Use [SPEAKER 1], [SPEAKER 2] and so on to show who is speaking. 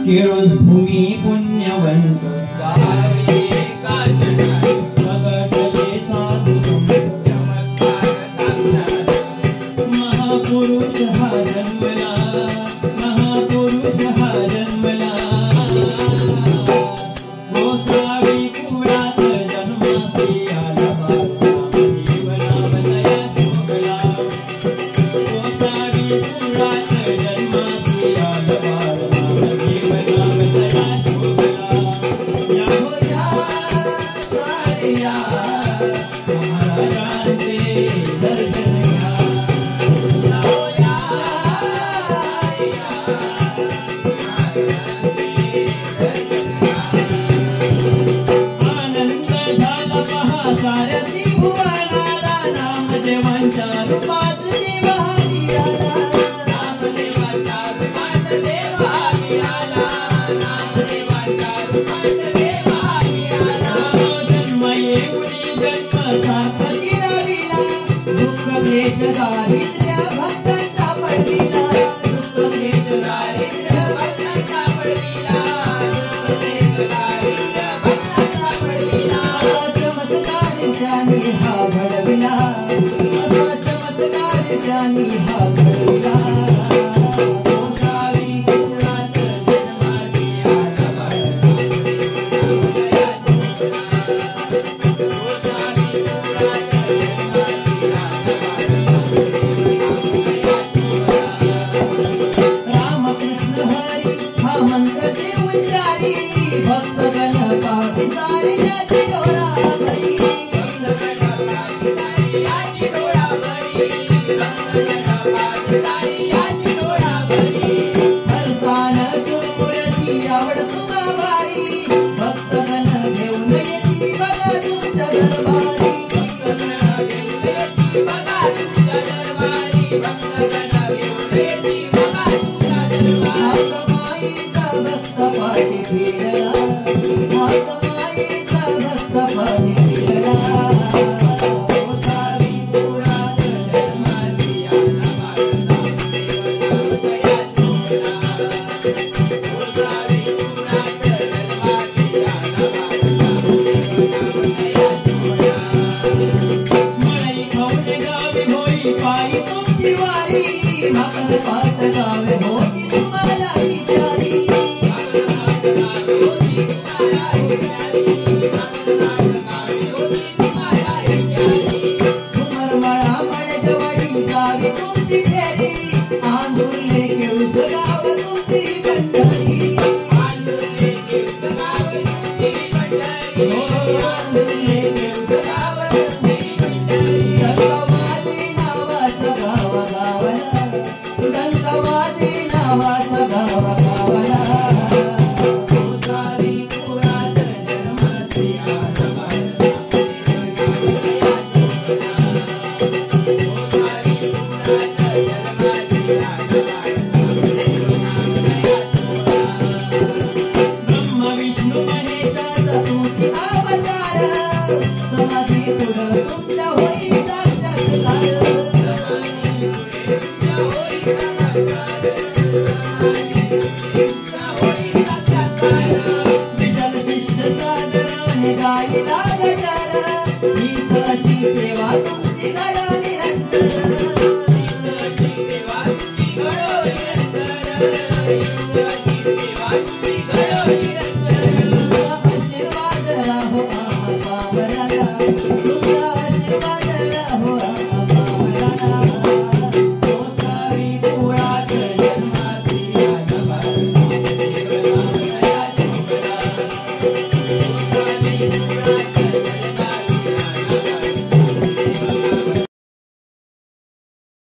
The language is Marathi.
[SPEAKER 1] केळूस भूमी पुण्यवंत प्रगटले साधू महापुरुष हा जन्मला महापुरुष हा जन्मला गोसावी कुळात जन्मासी आला जीवनावतया शोभला गोसावी कुळात जन्मासी आला जीवनावतया शोभला या हो या महाराजांचे दर्शन घ्या सारथी भुवनाला नामदेवांच्या रूपात देव हरी आला नामदेवांच्या रूपात देव हरी आला नामदेवांच्या रूपात देव हरी आला जन्म येऊनी जन्म सार्थकी लाविला दुःख क्लेश दारिद्र्य भक्तांचा पडविला दुःख क्लेश दारिद्र्य भक्तांचा पडविला दुःख क्लेश दारिद्र्य भक्तांचा पडविला ज्ञानी हा घडविला असा चमत्कार ज्ञानी हा घडविला गोसावी कुळात जन्मासी आला रामकृष्ण हरी हा मंत्र देव उच्चारी भक्तगण पाहती सारे याची डोळा भरी आवड तुका भारी भक्तगण घेऊन येती बघा तुमच्या दरबारी भक्तगण घेऊन येती बघा तुमच्या दरबारी भक्तगण घेऊन येती बघा तुमच्या दरबारी माईचा भक्त पाठी फिरला माईचा भक्त पाठी फिरला भाकण पाट गावे होती तुम्हाला प्यारी उमरमळा मडजवडी गावी तुमची फेरी आंधुर्ले केळूस गाव तुमची पंढरी आंधुर्ले केळूस गाव तुमची पंढरी आंधुर्ले केळूस गाव तुमची पंढरी धर्मवादी नावाचं गाव गावला दंतवादी नावाचा गाव गावला गोसावी कुळात जन्मासी आला ब्रह्म विष्णू महेशाचा तुझी अवतार समाधी पुढं तुमच्या होई साक्षात्कार विशाल शिष्य सागराने गायला गजार हीच अशी सेवा तुमची घडो निरंतर आशीर्वाद राहो आम्हाला तुमचा आशीर्वाद राहो आम्हाला गोसावी कुळात जन्मासी आला